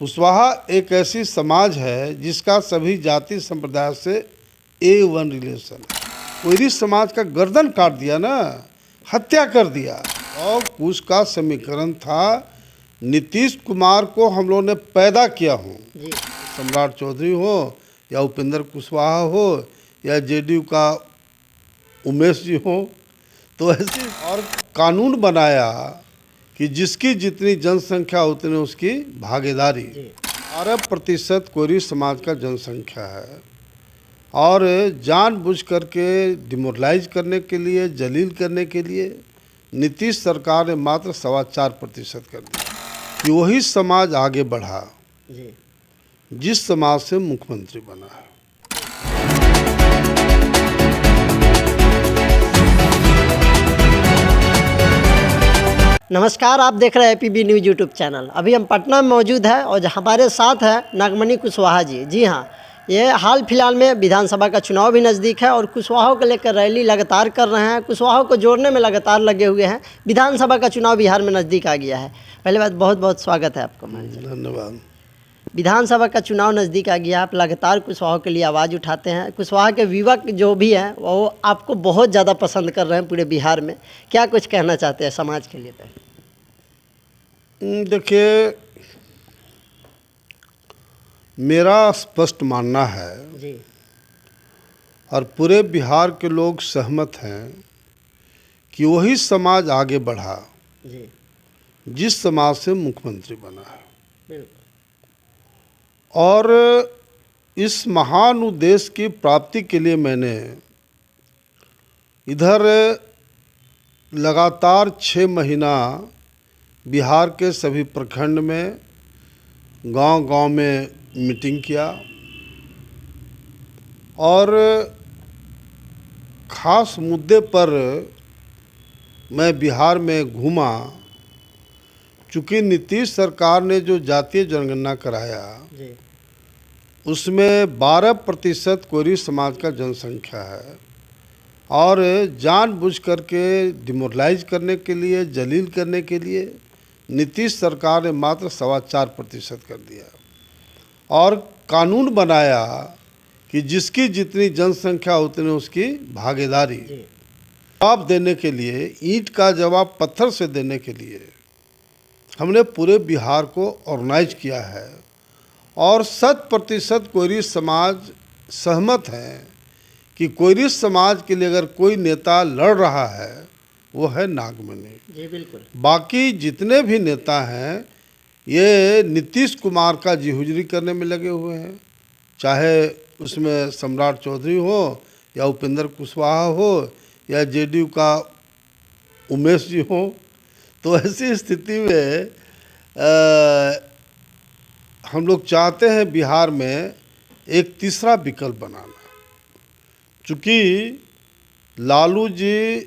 कुशवाहा एक ऐसी समाज है जिसका सभी जाति संप्रदाय से A1 रिलेशन। कोयरी समाज का गर्दन काट दिया ना, हत्या कर दिया। और कुछ का समीकरण था, नीतीश कुमार को हम लोगों ने पैदा किया हो, सम्राट चौधरी हो या उपेंद्र कुशवाहा हो या जेडीयू का उमेश जी हो, तो ऐसे और कानून बनाया कि जिसकी जितनी जनसंख्या उतनी उसकी भागीदारी। 12% कोयरी समाज का जनसंख्या है और जानबूझ करके डिमोरलाइज करने के लिए, जलील करने के लिए नीतीश सरकार ने मात्र 4.25% कर दिया कि वही समाज आगे बढ़ा जिस समाज से मुख्यमंत्री बना है। नमस्कार, आप देख रहे हैं पीबी न्यूज़ यूट्यूब चैनल। अभी हम पटना में मौजूद है और हमारे साथ है नागमणि कुशवाहा जी। जी हाँ, ये हाल फिलहाल में विधानसभा का चुनाव भी नज़दीक है और कुशवाहों को लेकर रैली लगातार कर रहे हैं, कुशवाहों को जोड़ने में लगातार लगे हुए हैं। विधानसभा का चुनाव बिहार में नज़दीक आ गया है। पहले बात, बहुत बहुत स्वागत है आपको। धन्यवाद। विधानसभा का चुनाव नज़दीक आ गया, आप लगातार कुशवाहों के लिए आवाज़ उठाते हैं। कुशवाहा के युवक जो भी हैं वो आपको बहुत ज़्यादा पसंद कर रहे हैं पूरे बिहार में। क्या कुछ कहना चाहते हैं समाज के लिए? देखिए, मेरा स्पष्ट मानना है जी, और पूरे बिहार के लोग सहमत हैं कि वही समाज आगे बढ़ा जी, जिस समाज से मुख्यमंत्री बना है। बिल्कुल। और इस महान उद्देश्य की प्राप्ति के लिए मैंने इधर लगातार 6 महीना बिहार के सभी प्रखंड में, गांव-गांव में मीटिंग किया और खास मुद्दे पर मैं बिहार में घूमा। चूँकि नीतीश सरकार ने जो जातीय जनगणना कराया जी, उसमें 12% कोयरी समाज का जनसंख्या है और जानबूझ करके डिमोरलाइज करने के लिए, जलील करने के लिए नीतीश सरकार ने मात्र 4.25% कर दिया और कानून बनाया कि जिसकी जितनी जनसंख्या उतनी उसकी भागीदारी। जवाब देने के लिए, ईंट का जवाब पत्थर से देने के लिए हमने पूरे बिहार को ऑर्गेनाइज किया है और 100% कोयरी समाज सहमत हैं कि कोयरी समाज के लिए अगर कोई नेता लड़ रहा है वो है नागमणि। जी, बिल्कुल। बाकी जितने भी नेता हैं ये नीतीश कुमार का जी हुजरी करने में लगे हुए हैं, चाहे उसमें सम्राट चौधरी हो या उपेंद्र कुशवाहा हो या जेडीयू का उमेश जी हो। तो ऐसी स्थिति में हम लोग चाहते हैं बिहार में एक तीसरा विकल्प बनाना। चूँकि लालू जी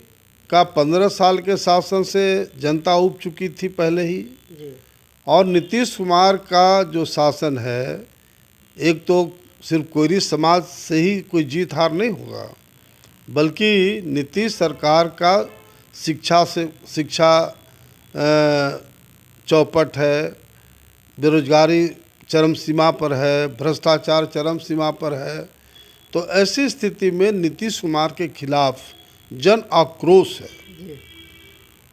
का 15 साल के शासन से जनता उब चुकी थी पहले ही जी, और नीतीश कुमार का जो शासन है, एक तो सिर्फ कोयरी समाज से ही कोई जीत हार नहीं होगा, बल्कि नीतीश सरकार का शिक्षा चौपट है, बेरोजगारी चरम सीमा पर है, भ्रष्टाचार चरम सीमा पर है। तो ऐसी स्थिति में नीतीश कुमार के खिलाफ जन आक्रोश है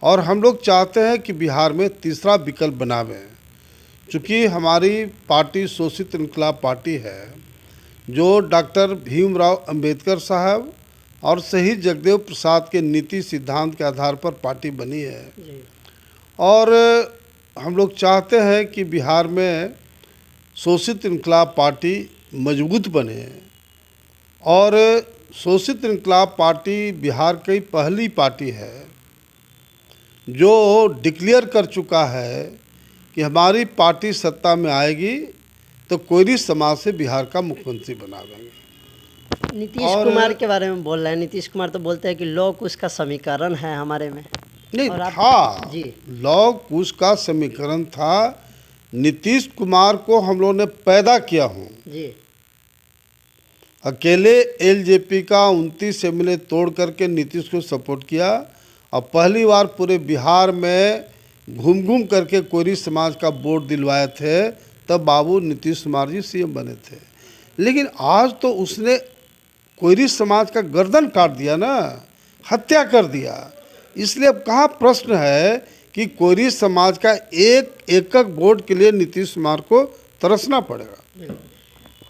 और हम लोग चाहते हैं कि बिहार में तीसरा विकल्प बनावें। चूँकि हमारी पार्टी शोषित इनकलाब पार्टी है जो डॉक्टर भीमराव अंबेडकर साहब और शहीद जगदेव प्रसाद के नीति सिद्धांत के आधार पर पार्टी बनी है और हम लोग चाहते हैं कि बिहार में शोषित इनकलाब पार्टी मजबूत बने और शोषित इनकलाब पार्टी बिहार की पहली पार्टी है जो डिक्लेयर कर चुका है कि हमारी पार्टी सत्ता में आएगी तो कोयरी समाज से बिहार का मुख्यमंत्री बनावेंगे। नीतीश कुमार के बारे में बोल रहे हैं। नीतीश कुमार तो बोलते हैं कि लौ कुश का समीकरण है हमारे में। नहीं था जी, लौ कुश का समीकरण था। नीतीश कुमार को हम लोगों ने पैदा किया हूँ जी, अकेले एलजेपी का 29 एमएलए तोड़ करके नीतीश को सपोर्ट किया और पहली बार पूरे बिहार में घूम घूम करके कोयरी समाज का वोट दिलवाए थे तब बाबू नीतीश कुमार जी सीएम बने थे। लेकिन आज तो उसने कोयरी समाज का गर्दन काट दिया ना, हत्या कर दिया। इसलिए अब कहाँ प्रश्न है कि कोयरी समाज का एक एकक वोट के लिए नीतीश कुमार को तरसना पड़ेगा।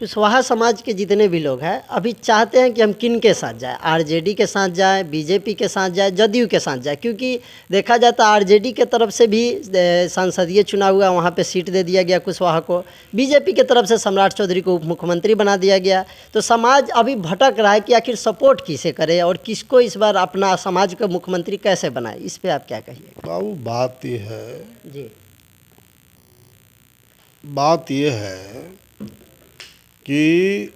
कुशवाहा समाज के जितने भी लोग हैं अभी चाहते हैं कि हम किन के साथ जाए, आरजेडी के साथ जाए, बीजेपी के साथ जाए, जदयू के साथ जाए, क्योंकि देखा जाए तो आरजेडी के तरफ से भी संसदीय चुनाव हुआ, वहाँ पे सीट दे दिया गया कुशवाहा को। बीजेपी के तरफ से सम्राट चौधरी को उप मुख्यमंत्री बना दिया गया। तो समाज अभी भटक रहा है कि आखिर सपोर्ट किसे करे और किसको इस बार अपना समाज का मुख्यमंत्री कैसे बनाए। इस पर आप क्या कहिएगा? बाबू बात ये है जी, बात ये है कि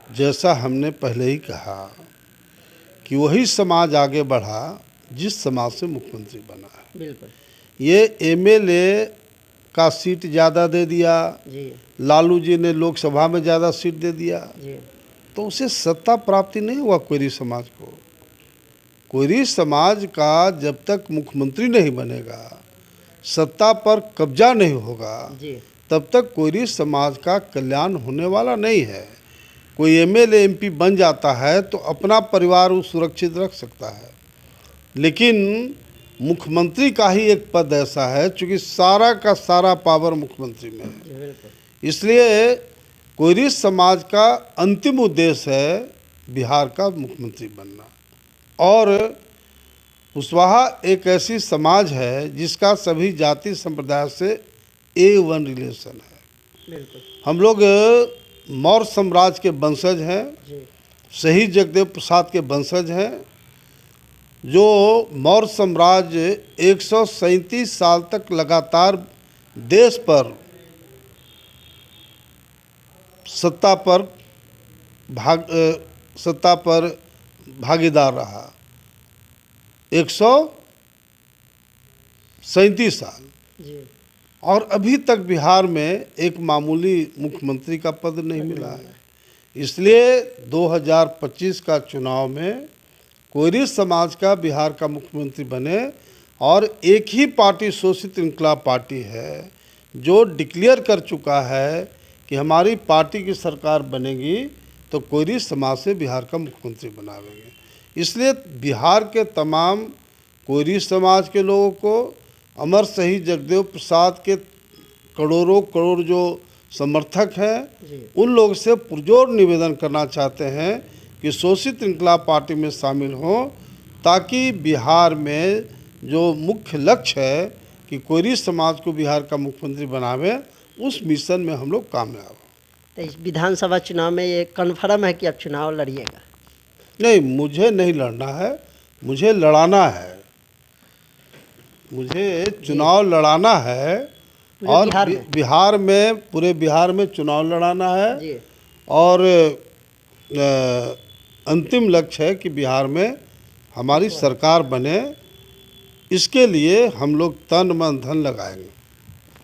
जैसा हमने पहले ही कहा कि वही समाज आगे बढ़ा जिस समाज से मुख्यमंत्री बना है। बिल्कुल ये एमएलए का सीट ज़्यादा दे दिया, जी लालू जी ने लोकसभा में ज़्यादा सीट दे दिया, जी तो उसे सत्ता प्राप्ति नहीं हुआ कोयरी समाज को। कोयरी समाज का जब तक मुख्यमंत्री नहीं बनेगा, सत्ता पर कब्जा नहीं होगा, जी तब तक कोयरी समाज का कल्याण होने वाला नहीं है। कोई एमएलए एमपी बन जाता है तो अपना परिवार वो सुरक्षित रख सकता है, लेकिन मुख्यमंत्री का ही एक पद ऐसा है चूँकि सारा का सारा पावर मुख्यमंत्री में है। बिल्कुल इसलिए कोयरी समाज का अंतिम उद्देश्य है बिहार का मुख्यमंत्री बनना। और कुशवाहा एक ऐसी समाज है जिसका सभी जाति संप्रदाय से A1 रिलेशन है। बिल्कुल हम लोग मौर्य साम्राज्य के वंशज हैं, जी शहीद जगदेव प्रसाद के वंशज हैं। जो मौर्य साम्राज्य 137 साल तक लगातार देश पर सत्ता पर भागीदार रहा 137 साल, जी और अभी तक बिहार में एक मामूली मुख्यमंत्री का पद नहीं मिला है। इसलिए 2025 का चुनाव में कोयरी समाज का बिहार का मुख्यमंत्री बने, और एक ही पार्टी शोषित इंकलाब पार्टी है जो डिक्लेयर कर चुका है कि हमारी पार्टी की सरकार बनेगी तो कोयरी समाज से बिहार का मुख्यमंत्री बनावेंगे। इसलिए बिहार के तमाम कोयरी समाज के लोगों को, अमर शहीद जगदेव प्रसाद के करोड़ों करोड़ जो समर्थक हैं, उन लोग से पुरजोर निवेदन करना चाहते हैं कि शोषित इंकलाब पार्टी में शामिल हों, ताकि बिहार में जो मुख्य लक्ष्य है कि कोयरी समाज को बिहार का मुख्यमंत्री बनावे, उस मिशन में हम लोग कामयाब हों। तो इस विधानसभा चुनाव में ये कन्फर्म है कि आप चुनाव लड़िएगा? नहीं, मुझे नहीं लड़ना है, मुझे लड़ाना है। मुझे चुनाव लड़ाना है और बिहार में पूरे बिहार में चुनाव लड़ाना है जी। और अंतिम लक्ष्य है कि बिहार में हमारी सरकार बने। इसके लिए हम लोग तन मन धन लगाएंगे।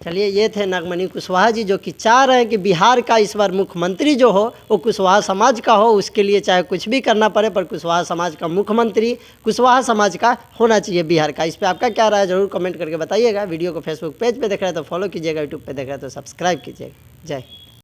चलिए, ये थे नागमणि कुशवाहा जी, जो कि चाह रहे हैं कि बिहार का इस बार मुख्यमंत्री जो हो वो कुशवाहा समाज का हो। उसके लिए चाहे कुछ भी करना पड़े, पर कुशवाहा समाज का मुख्यमंत्री कुशवाहा समाज का होना चाहिए बिहार का। इस पर आपका क्या राय है जरूर कमेंट करके बताइएगा। वीडियो को फेसबुक पेज पे देख रहे हैं तो फॉलो कीजिएगा, यूट्यूब पे देख रहे हैं तो सब्सक्राइब कीजिएगा। जय